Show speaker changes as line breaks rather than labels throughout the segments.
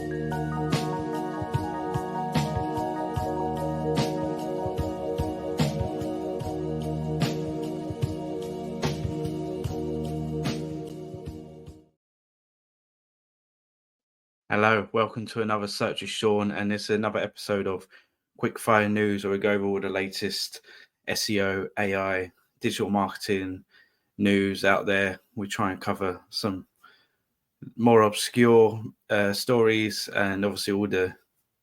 Hello, welcome to another Search with Sean, and this is another episode of Quickfire News, where we go over all the latest SEO, AI, digital marketing news out there. We try and cover some more obscure stories, and obviously all the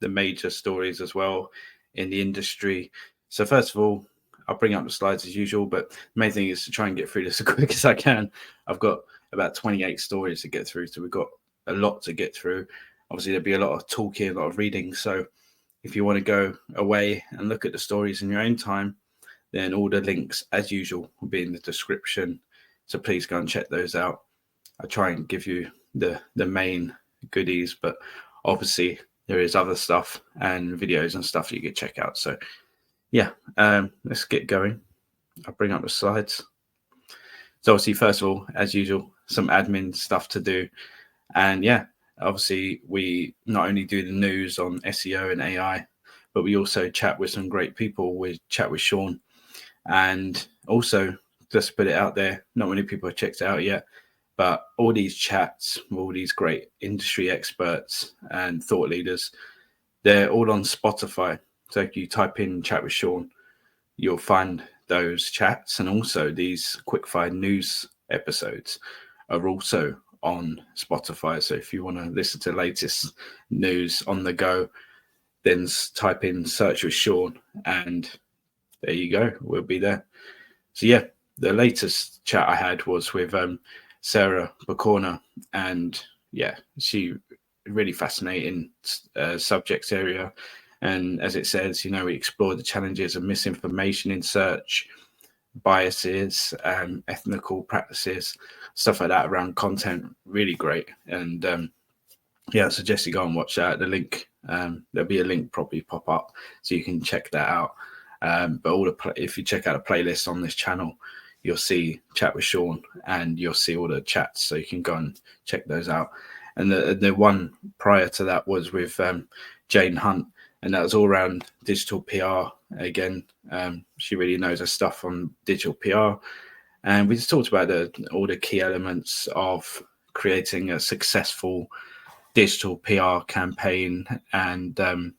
major stories as well in the industry. So first of all, I'll bring up the slides as usual, but the main thing is to try and get through this as quick as I can. I've got about 28 stories to get through, so we've got a lot to get through. Obviously, there'll be a lot of talking, a lot of reading. So if you want to go away and look at the stories in your own time, then all the links, as usual, will be in the description. So please go and check those out. I try and give you the main goodies, but obviously there is other stuff and videos and stuff you can check out. So yeah, let's get going. I'll bring up the slides. So obviously, first of all, as usual, some admin stuff to do. And yeah, obviously we not only do the news on SEO and AI, but we also chat with some great people. We chat with Sean, and also just to put it out there, not many people have checked it out yet, but all these chats, all these great industry experts and thought leaders, they're all on Spotify. So if you type in chat with Sean, you'll find those chats, and also these quickfire news episodes are also on Spotify. So if you want to listen to the latest news on the go, then type in search with Sean, and there you go, we'll be there. So yeah, the latest chat I had was with Sarah Bacorna, and yeah, she really fascinating subject area. And as it says, we explore the challenges of misinformation in search, biases, ethnical practices, stuff like that around content. Really great. And I suggest you go and watch that. The link, there'll be a link probably pop up, so you can check that out. But if you check out a playlist on this channel, you'll see Chat with Sean, and you'll see all the chats, so you can go and check those out. And the one prior to that was with Jane Hunt, and that was all around digital PR. Again, she really knows her stuff on digital PR. And we just talked about all the key elements of creating a successful digital PR campaign, and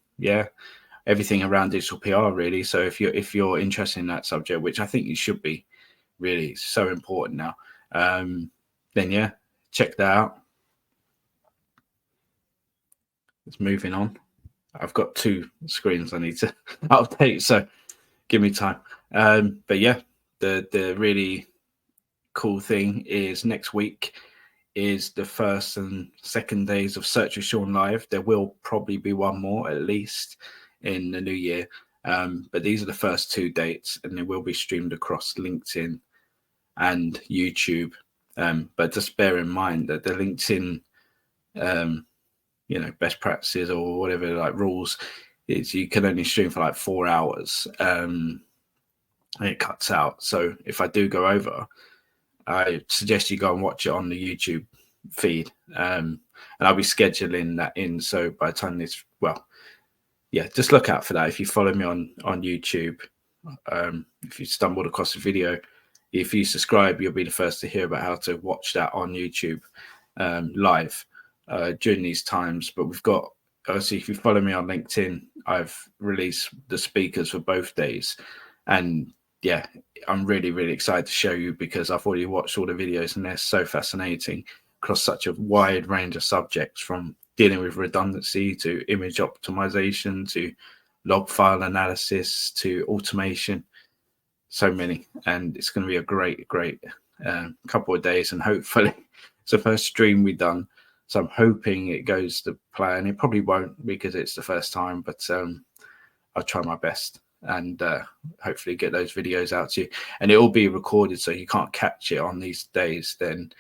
everything around digital PR really. So if you're interested in that subject, which I think you should be, really so important now, then yeah, check that out. It's moving on. I've got two screens I need to update, so give me time. But yeah, the really cool thing is next week is the first and second days of Search with Sean Live. There will probably be one more at least in the new year, but these are the first 2 dates, and they will be streamed across LinkedIn and YouTube. But just bear in mind that the LinkedIn best practices or whatever, like rules, is you can only stream for like 4 hours, and it cuts out. So if I do go over, I suggest you go and watch it on the YouTube feed, and I'll be scheduling that in. So by the time just look out for that. If you follow me on YouTube, if you stumbled across the video, if you subscribe, you'll be the first to hear about how to watch that on YouTube live during these times. But we've got, obviously, if you follow me on LinkedIn, I've released the speakers for both days. And yeah, I'm really, really excited to show you, because I've already watched all the videos and they're so fascinating across such a wide range of subjects, from dealing with redundancy to image optimization to log file analysis to automation. So many. And it's going to be a great couple of days, and hopefully it's the first stream we've done. So I'm hoping it goes to plan. It probably won't, because it's the first time, but I'll try my best and hopefully get those videos out to you. And it will be recorded, so you can't catch it on these days. Then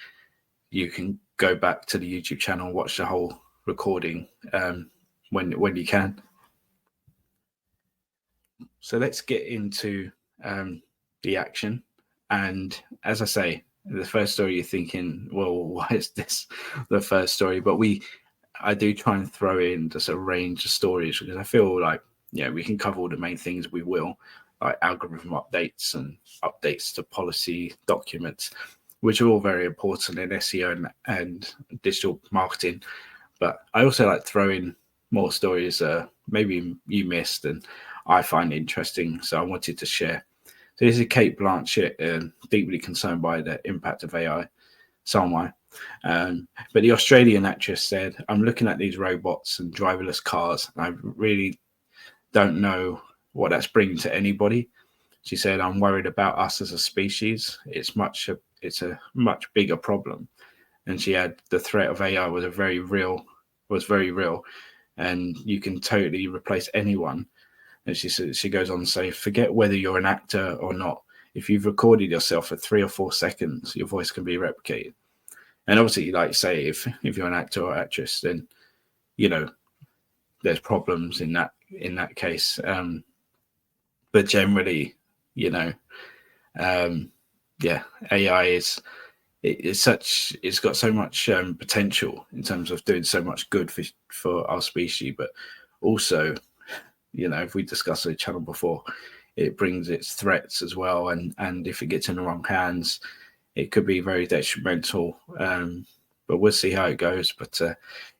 you can go back to the YouTube channel and watch the whole recording when you can. So let's get into the action. And as I say, the first story, you're thinking, well, why is this the first story? But we I do try and throw in just a range of stories because I feel like, we can cover all the main things. We will, like algorithm updates and updates to policy documents, which are all very important in SEO and digital marketing. But I also like throwing more stories maybe you missed and I find interesting, so I wanted to share. So this is Kate Blanchett, deeply concerned by the impact of AI. So am I. But the Australian actress said, "I'm looking at these robots and driverless cars, and I really don't know what that's bringing to anybody." She said, "I'm worried about us as a species. It's a much bigger problem." And she had the threat of AI was very real, and you can totally replace anyone. And she goes on to say, "Forget whether you're an actor or not. If you've recorded yourself for 3 or 4 seconds, your voice can be replicated." And obviously, like say, if you're an actor or actress, then there's problems in that case. But generally, AI it's got so much potential in terms of doing so much good for our species, but also, if we discussed the channel before, it brings its threats as well, and if it gets in the wrong hands, it could be very detrimental. But we'll see how it goes. But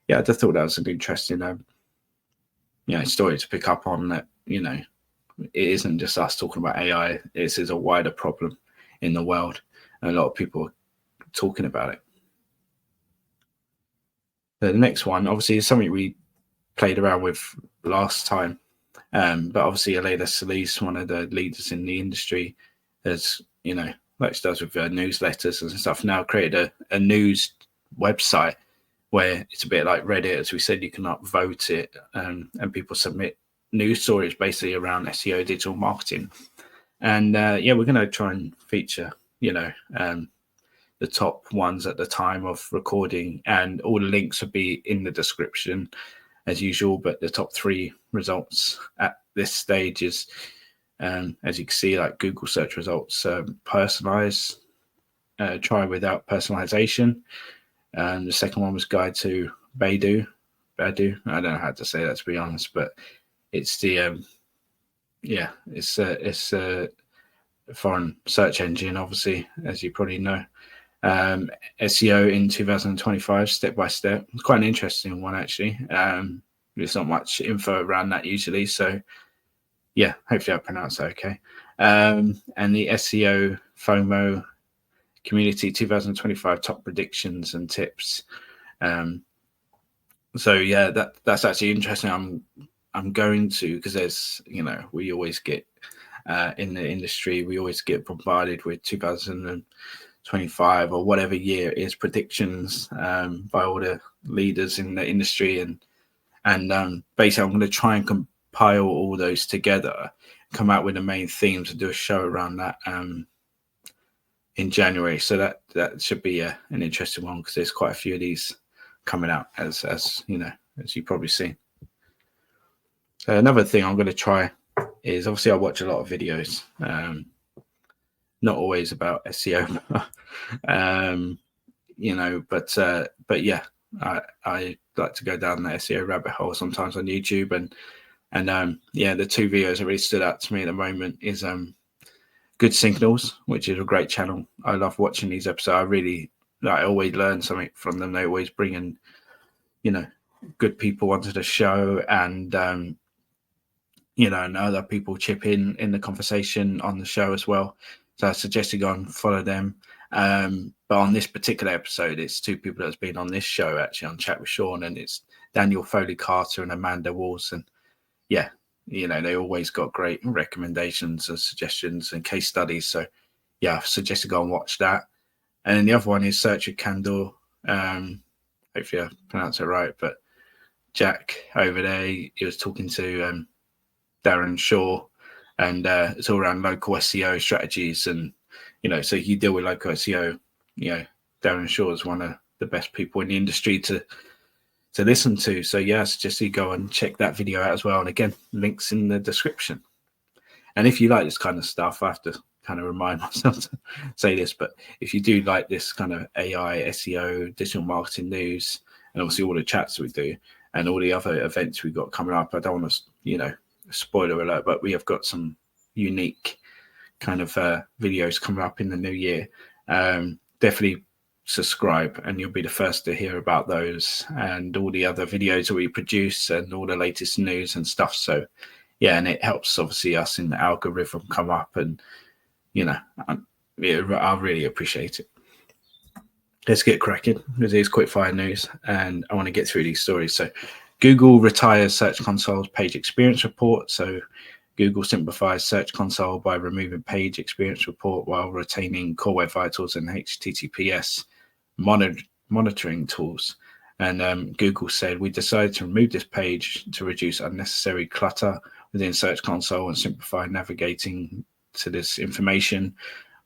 I just thought that was an interesting story to pick up on, that it isn't just us talking about AI. This is a wider problem in the world, and a lot of people are talking about it. The next one, obviously, is something we played around with last time, but obviously Alayda Solis, one of the leaders in the industry, has, like she does with newsletters and stuff, now created a news website where it's a bit like Reddit. As we said, you can upvote it, and people submit news stories basically around SEO, digital marketing. And we're going to try and feature, the top ones at the time of recording, and all the links will be in the description as usual. But the top 3 results at this stage is, as you can see, like Google search results, personalize, try without personalization. The second one was guide to Baidu. I don't know how to say that, to be honest, but it's the it's a foreign search engine, obviously, as you probably know. SEO in 2025, step by step. It's quite an interesting one, actually. There's not much info around that usually, so hopefully I pronounced that okay. And the SEO FOMO community 2025 top predictions and tips. That's actually interesting. I'm going to, because there's, we always get in the industry, we always get bombarded with 2025 or whatever year it is predictions by all the leaders in the industry, and basically I'm going to try and compile all those together, come out with the main themes, and do a show around that in January. So that should be an interesting one, because there's quite a few of these coming out, as you've probably seen. So another thing I'm going to try is, obviously I watch a lot of videos, not always about SEO, but I like to go down the SEO rabbit hole sometimes on YouTube, and the 2 videos that really stood out to me at the moment is Good Signals, which is a great channel. I love watching these episodes. I always learn something from them. They always bring in, good people onto the show, and and other people chip in the conversation on the show as well. So I suggest you go and follow them. But on this particular episode, it's 2 people that's been on this show, actually, on Chat with Sean, and it's Daniel Foley-Carter and Amanda Walls. And they always got great recommendations and suggestions and case studies. So I suggest you go and watch that. And then the other one is Search with Candor. Hopefully I pronounce it right, but Jack over there, he was talking to Darren Shaw, and it's all around local SEO strategies, and so you deal with local SEO. Darren Shaw is one of the best people in the industry to listen to. So I suggest you go and check that video out as well. And again, links in the description. And if you like this kind of stuff, I have to kind of remind myself to say this, but if you do like this kind of AI, SEO, digital marketing news, and obviously all the chats we do and all the other events we've got coming up. I don't want to, spoiler alert, but we have got some unique kind of videos coming up in the new year. Definitely subscribe and you'll be the first to hear about those and all the other videos that we produce and all the latest news and stuff. So yeah, and it helps obviously us in the algorithm come up, and I really appreciate it. Let's get cracking. This is quick fire news and I want to get through these stories. So Google retires Search Console's page experience report. So Google simplifies Search Console by removing page experience report while retaining Core Web Vitals and HTTPS monitoring tools. And Google said, we decided to remove this page to reduce unnecessary clutter within Search Console and simplify navigating to this information.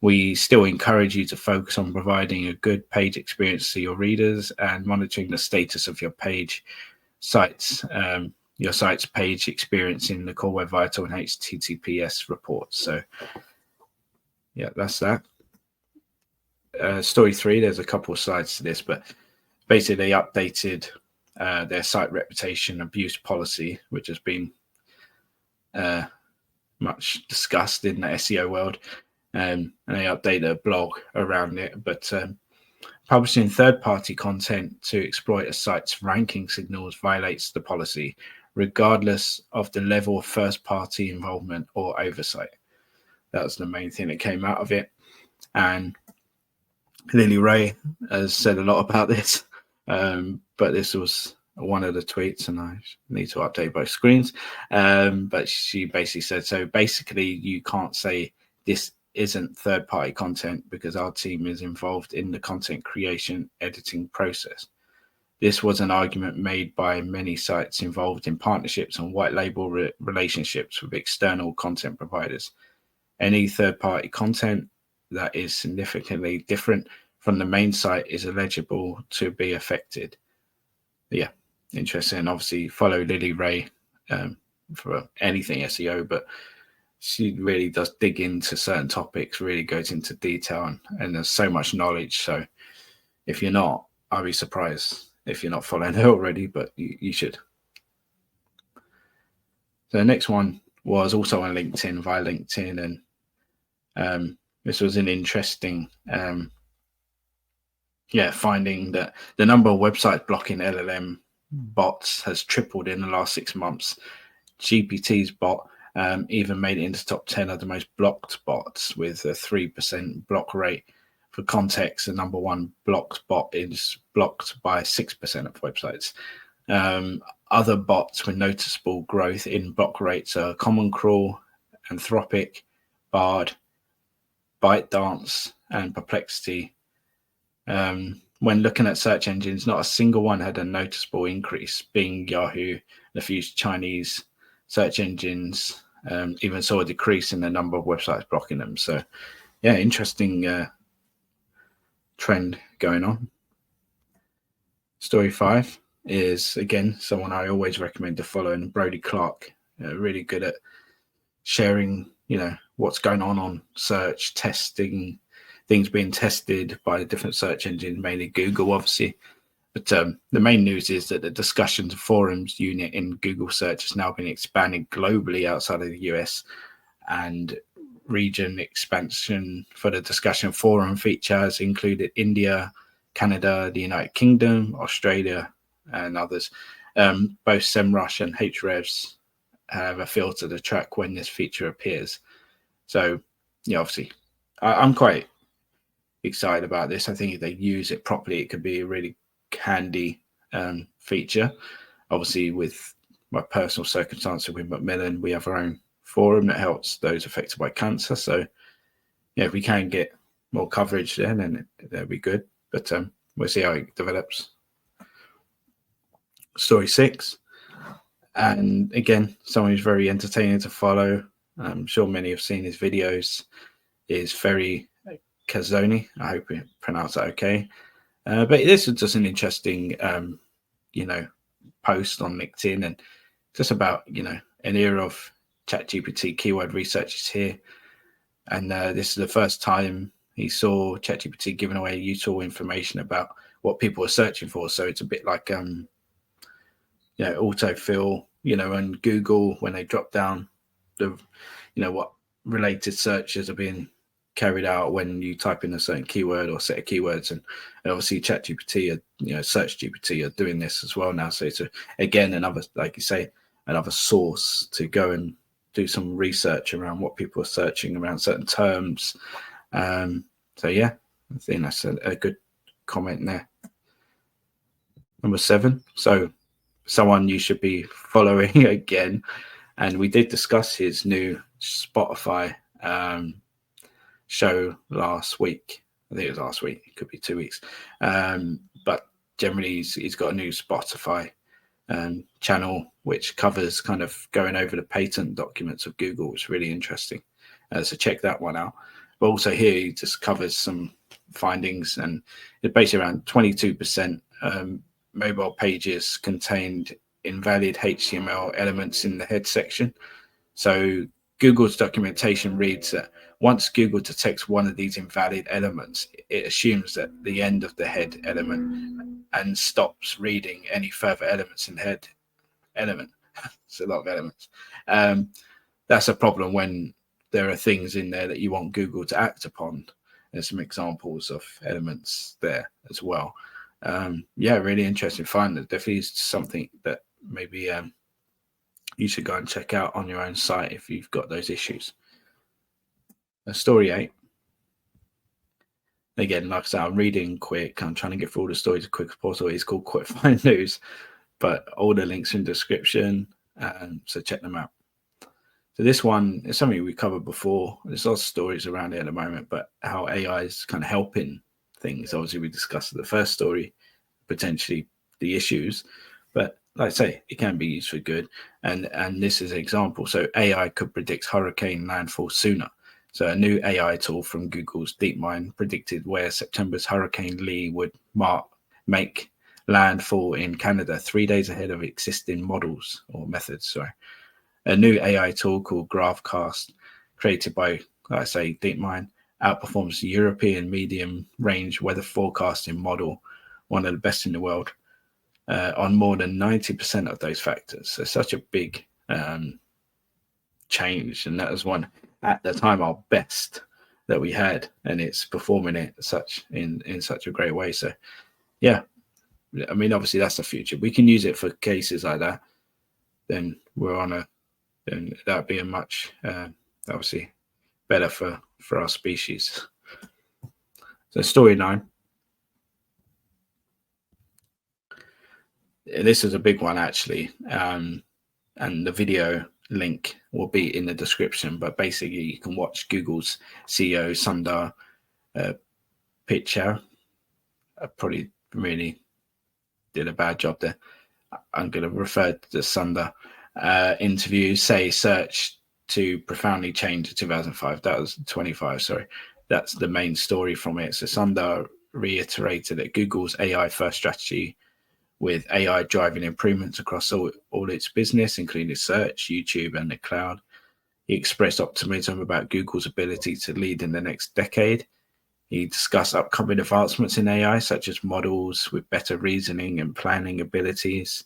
We still encourage you to focus on providing a good page experience to your readers and monitoring the status of your site's page experience in the Core Web Vital and HTTPS reports. So yeah, that's that. Story 3, there's a couple of sides to this, but basically they updated their site reputation abuse policy, which has been much discussed in the SEO world. And they update a blog around it, but publishing third-party content to exploit a site's ranking signals violates the policy, regardless of the level of first-party involvement or oversight. That was the main thing that came out of it. And Lily Ray has said a lot about this, but this was one of the tweets, and I need to update both screens. But she basically said, so basically you can't say this isn't third-party content because our team is involved in the content creation editing process. This was an argument made by many sites involved in partnerships and white label relationships with external content providers. Any third-party content that is significantly different from the main site is eligible to be affected. Yeah, interesting. Obviously, follow Lily Ray for anything SEO, but she really does dig into certain topics, really goes into detail, and there's so much knowledge. So if you're not, I'll be surprised if you're not following her already, but you should. So the next one was also on LinkedIn, via LinkedIn, and this was an interesting finding that the number of websites blocking LLM bots has tripled in the last 6 months. GPT's bot even made it into top 10 of the most blocked bots with a 3% block rate. For context, the number one blocked bot is blocked by 6% of websites. Other bots with noticeable growth in block rates are Common Crawl, Anthropic, Bard, ByteDance, and Perplexity. When looking at search engines, not a single one had a noticeable increase. Bing, Yahoo, and a few Chinese search engines even saw a decrease in the number of websites blocking them. So, yeah, interesting trend going on. Story 5 is, again, someone I always recommend to follow, and Brody Clark, really good at sharing, what's going on search, testing, things being tested by different search engines, mainly Google, obviously. But the main news is that the discussions forums unit in Google search has now been expanded globally outside of the US, and region expansion for the discussion forum features included India, Canada, the United Kingdom, Australia, and others. Both SEMrush and Hrefs have a filter to track when this feature appears. So, obviously, I'm quite excited about this. I think if they use it properly, it could be a really handy feature. Obviously, with my personal circumstances with Macmillan, we have our own forum that helps those affected by cancer. So, if we can get more coverage then that'd be good. But we'll see how it develops. Story 6. And again, someone who's very entertaining to follow. I'm sure many have seen his videos. Is Ferry Kazoni. I hope I pronounced that okay. But this is just an interesting, post on LinkedIn, and just about, an era of ChatGPT keyword research is here. And this is the first time he saw ChatGPT giving away useful information about what people are searching for. So it's a bit like autofill, and Google, when they drop down the what related searches are being carried out when you type in a certain keyword or set of keywords, and obviously ChatGPT Search GPT are doing this as well now. So it's again another, like you say, another source to go and do some research around what people are searching around certain terms. So yeah, I think that's a good comment there. Number 7. So someone you should be following again, and we did discuss his new Spotify show last week. I think it was last week. It could be 2 weeks. But generally, he's got a new Spotify channel which covers kind of going over the patent documents of Google. It's really interesting. So check that one out. But also here he just covers some findings, and it's basically around 22% mobile pages contained invalid HTML elements in the head section. So Google's documentation reads that once Google detects one of these invalid elements, it assumes that the end of the head element and stops reading any further elements in the head element. It's a lot of elements. That's a problem when there are things in there that you want Google to act upon. There's some examples of elements there as well. Really interesting find. That definitely is something that maybe you should go and check out on your own site if you've got those issues. Story 8. Again, like I said, I'm reading quick. I'm trying to get through all the stories as quick as possible. It's called Quick Find News, but all the links in the description, so check them out. So this one is something we covered before. There's lots of stories around it at the moment, but how AI is kind of helping things. Obviously, we discussed the first story, potentially the issues, but like I say, it can be used for good. And this is an example. So AI could predict hurricane landfall sooner. So a new AI tool from Google's DeepMind predicted where September's Hurricane Lee would make landfall in Canada 3 days ahead of existing models or methods. Sorry. A new AI tool called GraphCast, created by, like I say, DeepMind, outperforms the European medium-range weather forecasting model, one of the best in the world, on more than 90% of those factors. So such a big change, and that was one at the time our best that we had, and it's performing it in such a great way. So yeah, I mean, obviously that's the future. We can use it for cases like that, then then that'd be a much obviously better for our species. So story 9. This is a big one actually, and the video link will be in the description, but basically you can watch Google's CEO Sundar Pichai. I probably really did a bad job there. I'm going to refer to the Sundar interview, say search to profoundly change in 2005. That was 25, sorry. That's the main story from it. So Sundar reiterated that Google's AI first strategy, with AI driving improvements across all its business, including search, YouTube, and the cloud. He expressed optimism about Google's ability to lead in the next decade. He discussed upcoming advancements in AI, such as models with better reasoning and planning abilities.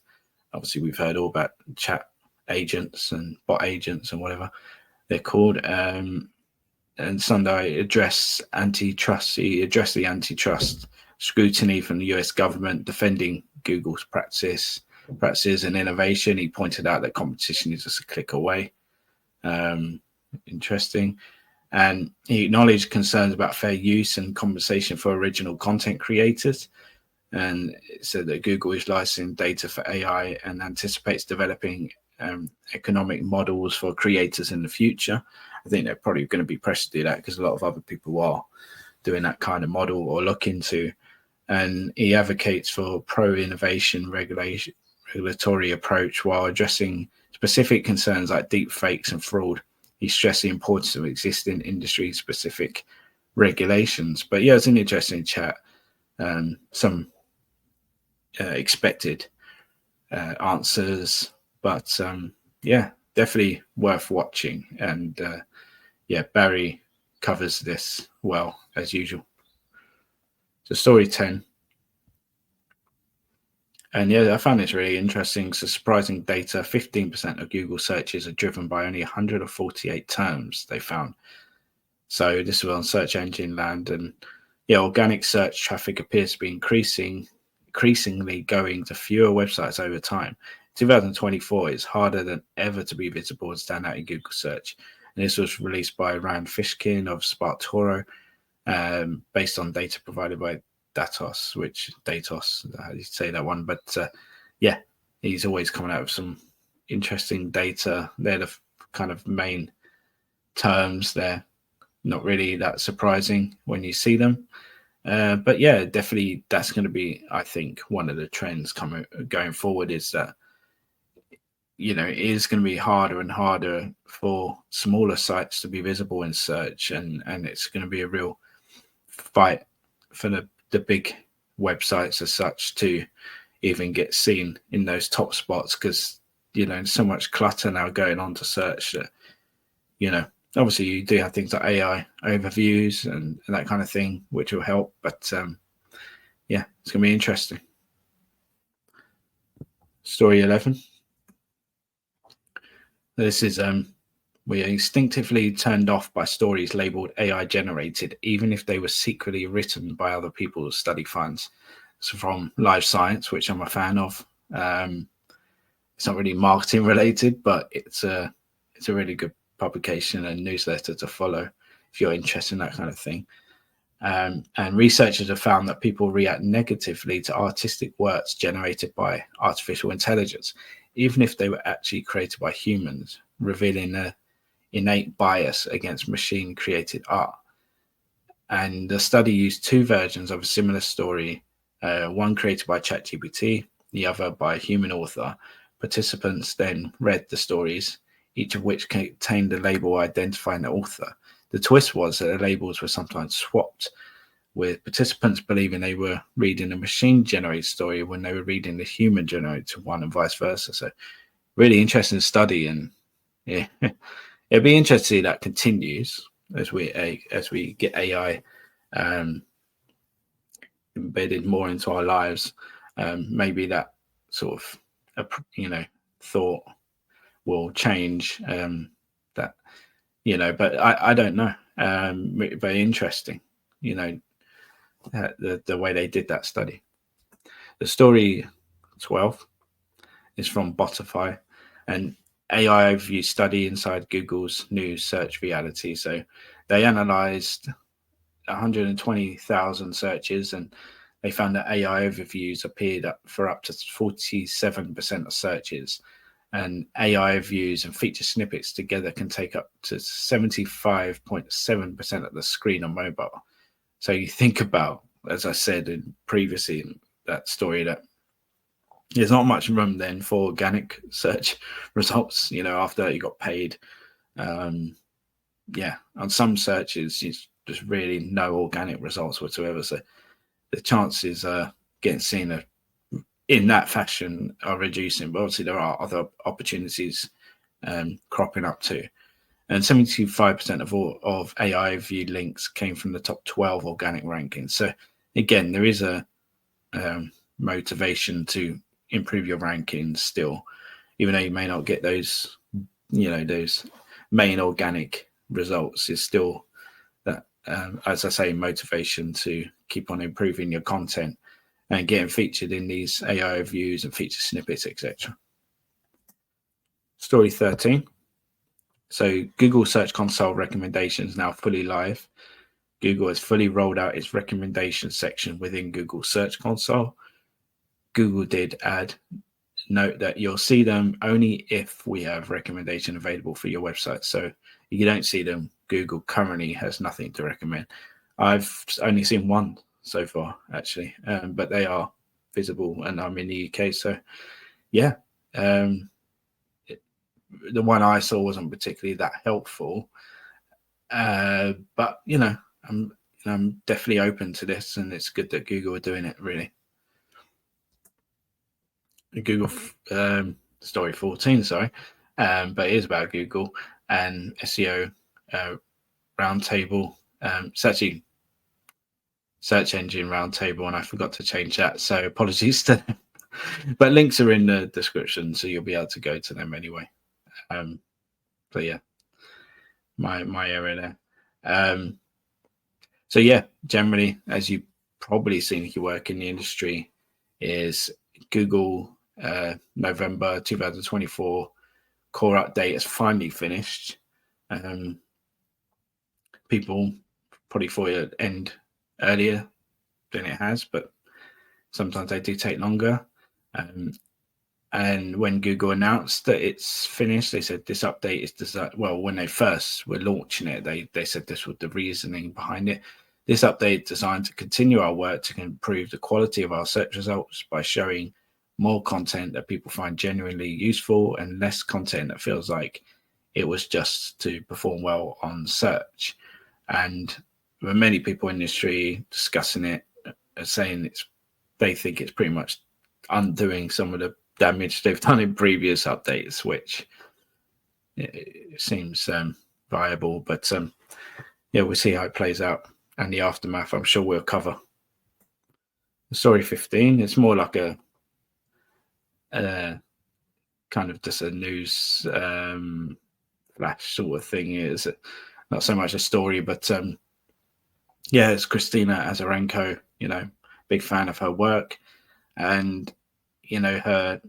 Obviously, we've heard all about chat agents and bot agents and whatever they're called. And Sundar addressed antitrust. He addressed the antitrust scrutiny from the US government, defending Google's practices and innovation. He pointed out that competition is just a click away. Interesting. And he acknowledged concerns about fair use and compensation for original content creators. And said that Google is licensing data for AI and anticipates developing economic models for creators in the future. I think they're probably going to be pressed to do that because a lot of other people are doing that kind of model or looking to. And he advocates for pro-innovation regulatory approach while addressing specific concerns like deep fakes and fraud. He stressed the importance of existing industry-specific regulations. But yeah, it's an interesting chat. Some expected answers, but yeah, definitely worth watching. And Barry covers this well as usual. So story 10. And yeah, I found this really interesting. So surprising data: 15% of Google searches are driven by only 148 terms. They found. So this was on Search Engine Land, and yeah, organic search traffic appears to be increasingly going to fewer websites over time. 2024 is harder than ever to be visible and stand out in Google search. And this was released by Rand Fishkin of SparkToro, based on data provided by Datos, how do you say that one? But yeah, he's always coming out with some interesting data. They're the kind of main terms there. Not really that surprising when you see them. But yeah, definitely that's going to be, I think, one of the trends going forward is that, it is going to be harder and harder for smaller sites to be visible in search, and it's going to be a real fight for the big websites as such to even get seen in those top spots, because so much clutter now going on to search that obviously you do have things like AI overviews and that kind of thing, which will help. But yeah, it's going to be interesting. Story 11. This is we are instinctively turned off by stories labeled AI generated, even if they were secretly written by other people's study funds. So from Live Science, which I'm a fan of. It's not really marketing related, but it's a really good publication and newsletter to follow if you're interested in that kind of thing. And researchers have found that people react negatively to artistic works generated by artificial intelligence, even if they were actually created by humans, revealing an innate bias against machine-created art. And the study used two versions of a similar story, one created by ChatGPT, the other by a human author. Participants then read the stories, each of which contained a label identifying the author. The twist was that the labels were sometimes swapped, with participants believing they were reading a machine-generated story when they were reading the human-generated one, and vice versa. So, really interesting study, and yeah, it'll be interesting to see that continues as we get AI embedded more into our lives. Maybe that sort of thought will change. That but I don't know. Very interesting. The way they did that study. The story 12 is from Botify, and AI overview study inside Google's new search reality. So they analyzed 120,000 searches, and they found that AI overviews appeared for up to 47% of searches, and AI views and feature snippets together can take up to 75.7% of the screen on mobile. So you think about, as I said previously in that story, that there's not much room then for organic search results, after you got paid. On some searches, there's really no organic results whatsoever. So the chances getting seen in that fashion are reducing, but obviously there are other opportunities cropping up too. And 75% of AI viewed links came from the top 12 organic rankings. So again, there is a motivation to improve your rankings still, even though you may not get those, those main organic results. Is still that, as I say, motivation to keep on improving your content and getting featured in these AI views and feature snippets, etc. Story 13. So Google Search Console recommendations now fully live. Google has fully rolled out its recommendation section within Google Search Console. Google did add, note that you'll see them only if we have recommendation available for your website. So if you don't see them, Google currently has nothing to recommend. I've only seen one so far, actually, but they are visible, and I'm in the UK. So yeah, the one I saw wasn't particularly that helpful, but I'm definitely open to this, and it's good that Google are doing it. Really, Google story 14, sorry, but it is about Google and SEO roundtable. It's actually search engine roundtable, and I forgot to change that, so apologies to them. But links are in the description, so you'll be able to go to them anyway. So yeah, my area there. So yeah, generally, as you've probably seen if you work in the industry, is Google November 2024 core update has finally finished. People probably thought it'd end earlier than it has, but sometimes they do take longer. And when Google announced that it's finished, they said this update is designed. Well, when they first were launching it, they said this was the reasoning behind it. This update is designed to continue our work to improve the quality of our search results by showing more content that people find genuinely useful and less content that feels like it was just to perform well on search. And there are many people in the industry discussing it, saying they think it's pretty much undoing some of the damage they've done in previous updates, which it seems viable. But yeah, we'll see how it plays out, and the aftermath I'm sure we'll cover. Story 15, it's more like a kind of just a news flash sort of thing. Is not so much a story, but yeah, it's Christina Azarenko, big fan of her work, and her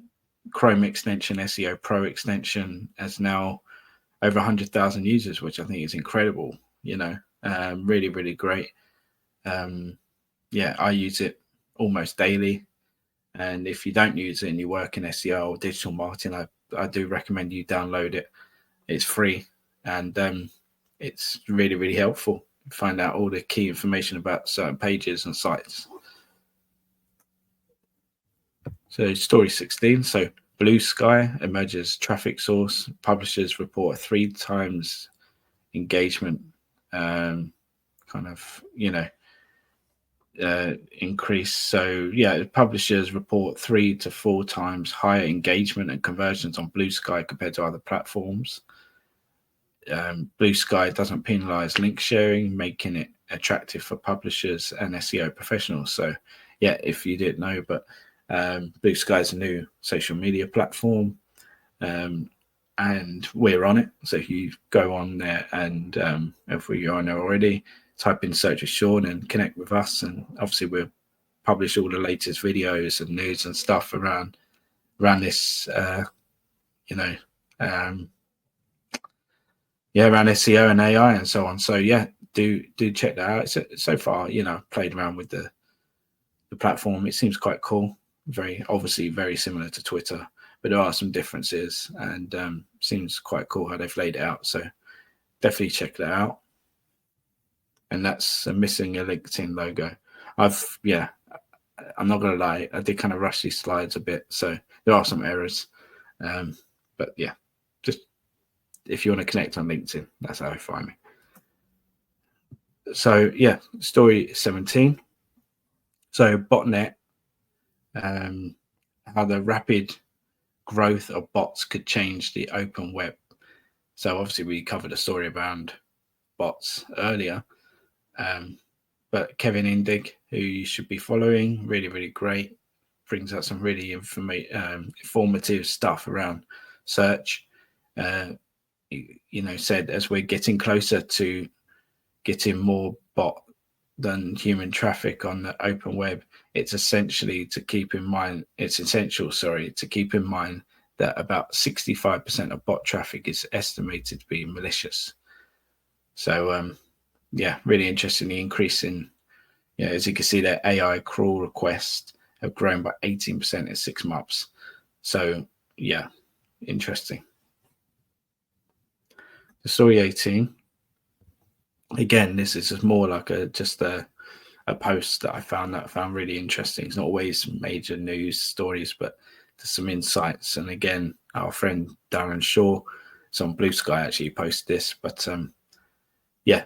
Chrome extension, SEO Pro extension, has now over 100,000 users, which I think is incredible. Really, really great. Yeah, I use it almost daily, and if you don't use it and you work in SEO or digital marketing, I do recommend you download it. It's free, and it's really, really helpful. Find out all the key information about certain pages and sites. So story 16. So Blue Sky emerges traffic source. Publishers report 3 times engagement, increase. So yeah, publishers report 3 to 4 times higher engagement and conversions on Blue Sky compared to other platforms. Blue Sky doesn't penalize link sharing, making it attractive for publishers and SEO professionals. So yeah, if you didn't know, but Blue Sky is a new social media platform, and we're on it. So if you go on there, and if you're on there already, type in Search with Sean and connect with us, and obviously we'll publish all the latest videos and news and stuff around this around SEO and AI and so on. So yeah, do check that out. So far, played around with the platform. It seems quite cool. Obviously very similar to Twitter, but there are some differences, and seems quite cool how they've laid it out. So definitely check that out. And that's missing a LinkedIn logo. I'm not gonna lie, I did kind of rush these slides a bit, so there are some errors. But yeah, just if you want to connect on LinkedIn, that's how you find me. So yeah, story 17. So botnet, how the rapid growth of bots could change the open web. So obviously we covered a story around bots earlier, but Kevin Indig, who you should be following, really, really great, brings out some really informative stuff around search. Said as we're getting closer to getting more bot than human traffic on the open web, it's essential to keep in mind that about 65% of bot traffic is estimated to be malicious. So yeah, really interesting. The increase in, as you can see there, AI crawl requests have grown by 18% in 6 months. So yeah, interesting. The story 18. Again, this is just more like a post that I found really interesting. It's not always major news stories, but there's some insights. And again, our friend Darren Shaw, it's on Blue Sky, actually posted this. But yeah,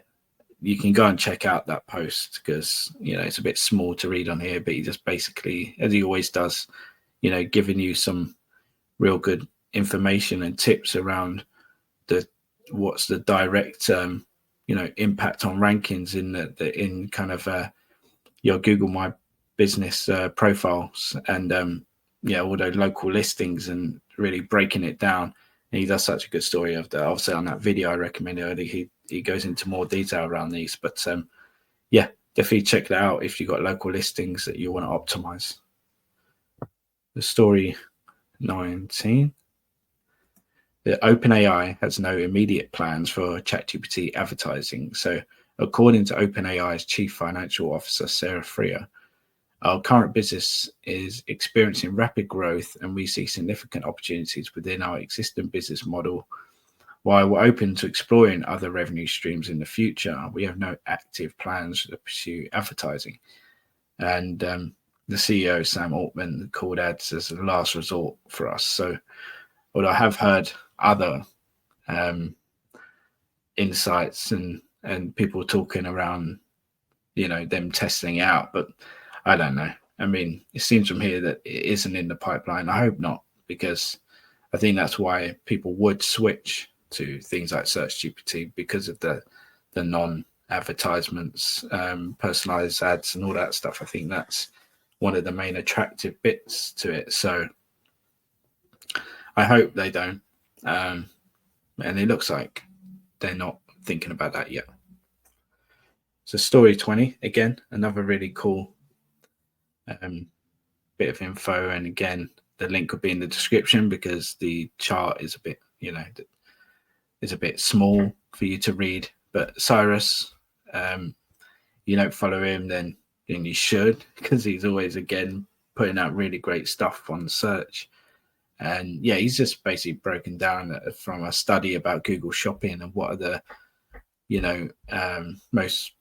you can go and check out that post, because it's a bit small to read on here, but he just basically, as he always does, giving you some real good information and tips around what's the direct impact on rankings in kind of your Google My Business profiles. And all those local listings and really breaking it down. And he does such a good story of that. Obviously, on that video I recommended earlier, he goes into more detail around these. But definitely check that out if you've got local listings that you want to optimize. The story 19. The OpenAI has no immediate plans for ChatGPT advertising. So, according to OpenAI's Chief Financial Officer, Sarah Freer, our current business is experiencing rapid growth and we see significant opportunities within our existing business model. While we're open to exploring other revenue streams in the future, we have no active plans to pursue advertising. And the CEO, Sam Altman, called ads as a last resort for us. So, although I have heard other insights and people talking around, them testing it out, but I don't know. I mean, it seems from here that it isn't in the pipeline. I hope not, because I think that's why people would switch to things like SearchGPT, because of the non-advertisements, personalized ads and all that stuff. I think that's one of the main attractive bits to it. So I hope they don't. And it looks like they're not thinking about that yet. So story 20, again, another really cool bit of info. And again, the link will be in the description because the chart is a bit, is a bit small for you to read. But Cyrus, you don't follow him, then you should, because he's always, again, putting out really great stuff on search. And he's just basically broken down from a study about Google Shopping and what are the, most.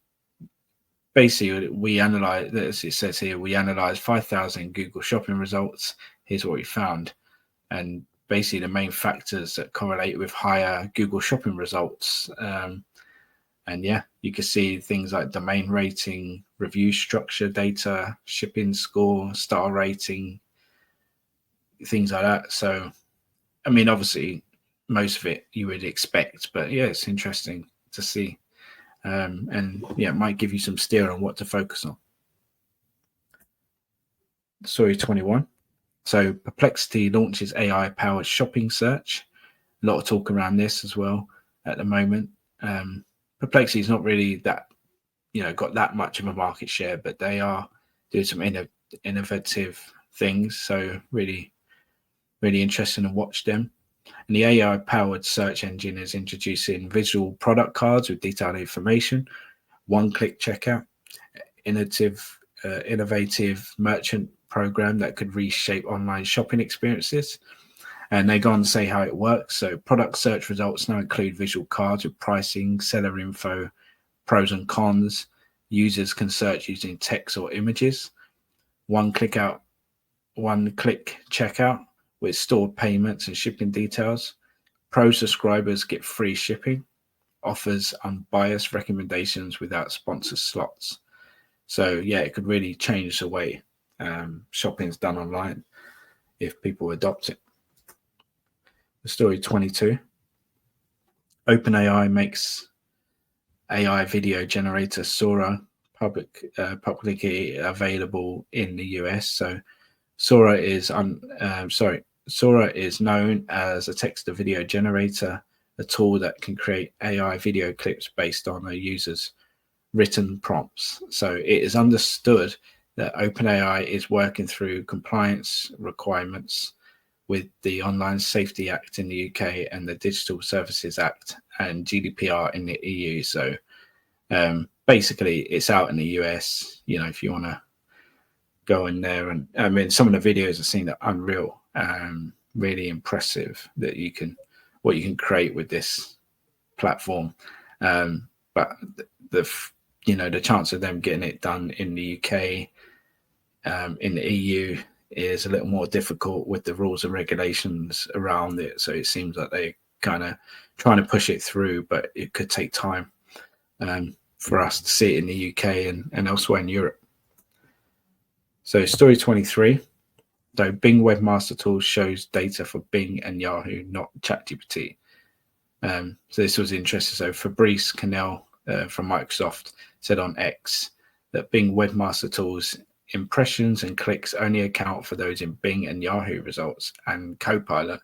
Basically, we analyze, as it says here, we analyzed 5,000 Google Shopping results. Here's what we found. And basically, the main factors that correlate with higher Google Shopping results. You can see things like domain rating, review structure data, shipping score, star rating, things like that. So, I mean, obviously, most of it you would expect, but it's interesting to see. It might give you some steer on what to focus on. Story 21. So Perplexity launches AI-powered shopping search. A lot of talk around this as well at the moment. Perplexity is not really that, got that much of a market share, but they are doing some innovative things. So really, really interesting to watch them. And the AI-powered search engine is introducing visual product cards with detailed information, one-click checkout, innovative merchant program that could reshape online shopping experiences. And they go on to say how it works. So product search results now include visual cards with pricing, seller info, pros and cons. Users can search using text or images. One-click checkout with stored payments and shipping details. Pro subscribers get free shipping, offers unbiased recommendations without sponsored slots. So it could really change the way shopping is done online if people adopt it. The story 22. OpenAI makes AI video generator Sora publicly available in the US. So Sora is known as a text-to-video generator, a tool that can create AI video clips based on a user's written prompts. So it is understood that OpenAI is working through compliance requirements with the Online Safety Act in the UK and the Digital Services Act and GDPR in the EU. So basically, it's out in the US. If you want to go in there, and I mean, some of the videos I've seen are unreal, really impressive what you can create with this platform. But the chance of them getting it done in the UK, in the EU, is a little more difficult with the rules and regulations around it. So it seems like they kind of trying to push it through, but it could take time for us to see it in the UK and elsewhere in Europe. So story 23. So Bing Webmaster Tools shows data for Bing and Yahoo, not ChatGPT. So this was interesting. So Fabrice Cannell from Microsoft said on X that Bing Webmaster Tools impressions and clicks only account for those in Bing and Yahoo results, and Copilot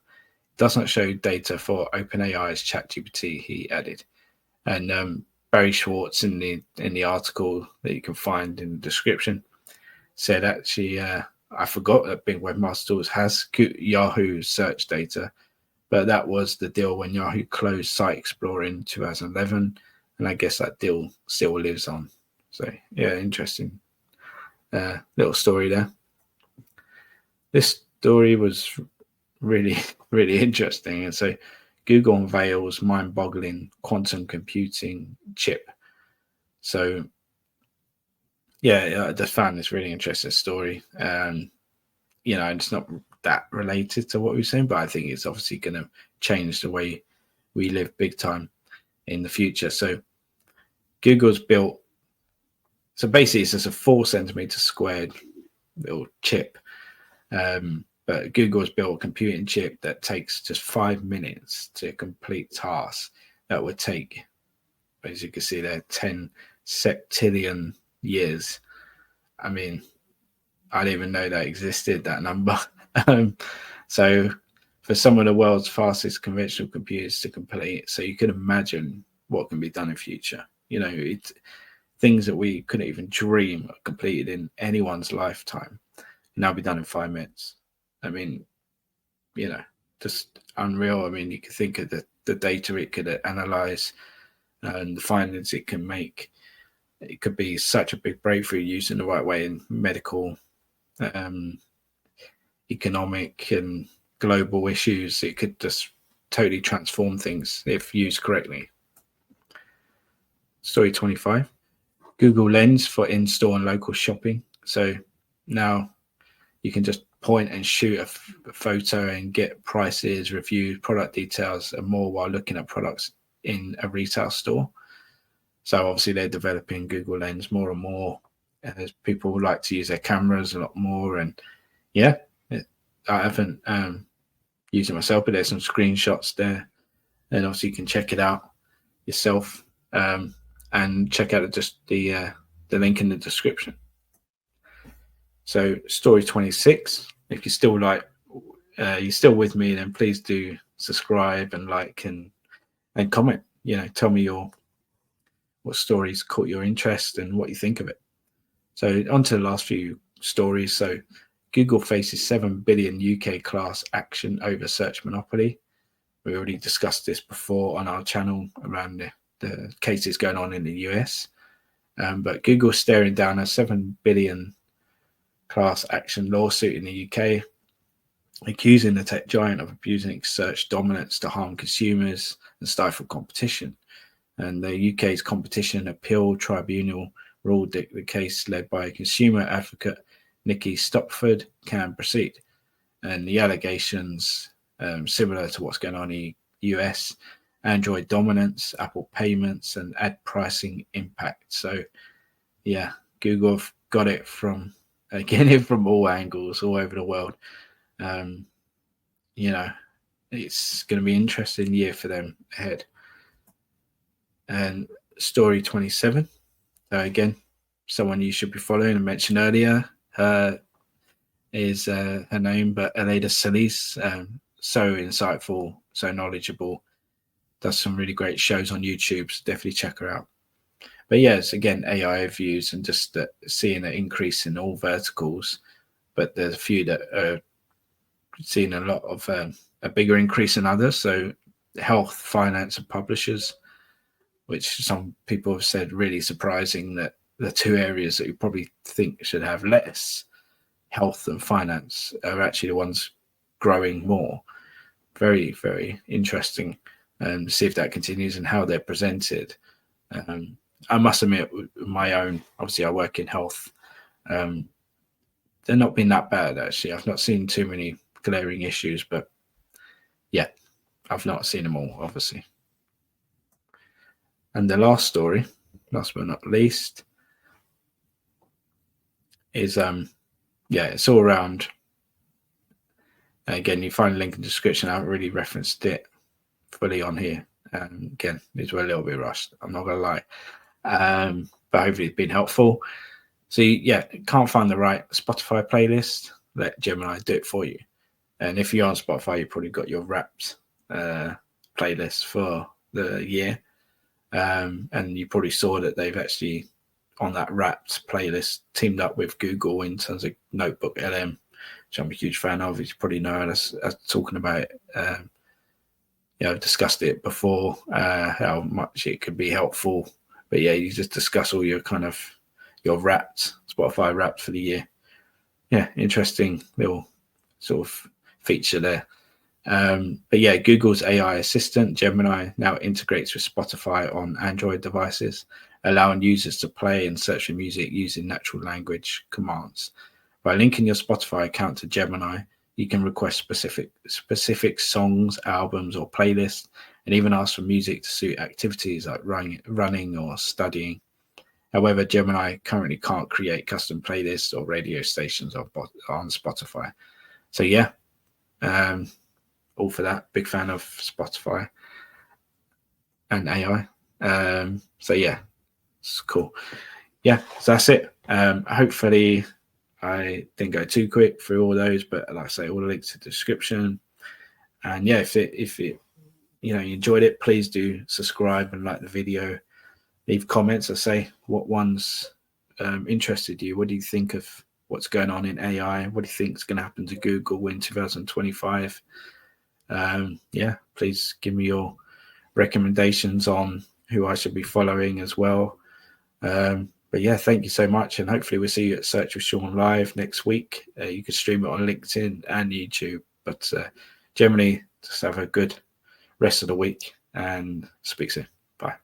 does not show data for OpenAI's ChatGPT, he added. And Barry Schwartz in the article that you can find in the description said, actually, I forgot that Bing Webmaster Tools has Yahoo search data, but that was the deal when Yahoo closed Site Explorer in 2011, and I guess that deal still lives on. So yeah, interesting little story there. This story was really, really interesting. And so Google unveils mind-boggling quantum computing chip. So yeah, I just found this really interesting story. It's not that related to what we've seen, but I think it's obviously going to change the way we live big time in the future. So Google's built, so basically it's just a 4 centimeter squared little chip. But Google's built a computing chip that takes just 5 minutes to complete tasks that would take, as you can see there, 10 septillion years. I mean, I didn't even know that existed, that number. So for some of the world's fastest conventional computers to complete, so you can imagine what can be done in future. It's things that we couldn't even dream of completed in anyone's lifetime now be done in 5 minutes. I mean, just unreal. I mean, you can think of the data it could analyze and the findings it can make. It could be such a big breakthrough used in the right way in medical, economic, and global issues. It could just totally transform things if used correctly. Story 25. Google Lens for in-store and local shopping. So now you can just point and shoot a photo and get prices, reviews, product details, and more while looking at products in a retail store. So obviously they're developing Google Lens more and more as people like to use their cameras a lot more. And yeah, I haven't used it myself, but there's some screenshots there, and obviously you can check it out yourself, and check out just the link in the description. So story 26. If you're still you're still with me, then please do subscribe and like and comment. Tell me what stories caught your interest and what you think of it. So on to the last few stories. So Google faces 7 billion UK class action over search monopoly. We already discussed this before on our channel around the cases going on in the US. But Google's staring down a 7 billion class action lawsuit in the UK, accusing the tech giant of abusing search dominance to harm consumers and stifle competition. And the UK's Competition Appeal Tribunal ruled that the case led by consumer advocate Nikki Stopford can proceed. And the allegations, similar to what's going on in the US, Android dominance, Apple payments, and ad pricing impact. So yeah, Google have got it from all angles, all over the world. It's going to be an interesting year for them ahead. And story 27. So again, someone you should be following. I mentioned earlier is her name, but Aleda Salis. So insightful, so knowledgeable. Does some really great shows on YouTube. So definitely check her out. But yes, again, AI views and just seeing an increase in all verticals. But there's a few that are seeing a lot of a bigger increase in others. So health, finance, and publishers, which some people have said really surprising that the two areas that you probably think should have less, health and finance, are actually the ones growing more. Very, very interesting. And see if that continues and how they're presented. I must admit, my own, obviously I work in health. They're not been that bad, actually. I've not seen too many glaring issues, but yeah, I've not seen them all, obviously. And the last story, last but not least, is it's all around. Again, you find a link in the description. I haven't really referenced it fully on here. Again, these were a little bit rushed, I'm not gonna lie. But hopefully it's been helpful. So can't find the right Spotify playlist, let Gemini do it for you. And if you're on Spotify, you've probably got your Wrapped playlist for the year. And you probably saw that they've actually, on that Wrapped playlist, teamed up with Google in terms of Notebook LM, which I'm a huge fan of. You probably know us talking about it. I've discussed it before, how much it could be helpful. But you just discuss all your kind of your Wrapped, Spotify Wrapped for the year. Yeah, interesting little sort of feature there. But Google's AI assistant, Gemini, now integrates with Spotify on Android devices, allowing users to play and search for music using natural language commands. By linking your Spotify account to Gemini, you can request specific songs, albums, or playlists, and even ask for music to suit activities like running or studying. However, Gemini currently can't create custom playlists or radio stations on Spotify. So all for that. Big fan of Spotify and AI. It's cool. So that's it. Hopefully I didn't go too quick through all those, but like I say, all the links in the description. And if it you enjoyed it, please do subscribe and like the video. Leave comments. I say what ones interested you. What do you think of what's going on in AI? What do you think is going to happen to Google in 2025? Please give me your recommendations on who I should be following as well. Thank you so much, and hopefully we'll see you at Search with Sean live next week. You can stream it on LinkedIn and YouTube, but generally just have a good rest of the week and speak soon. Bye.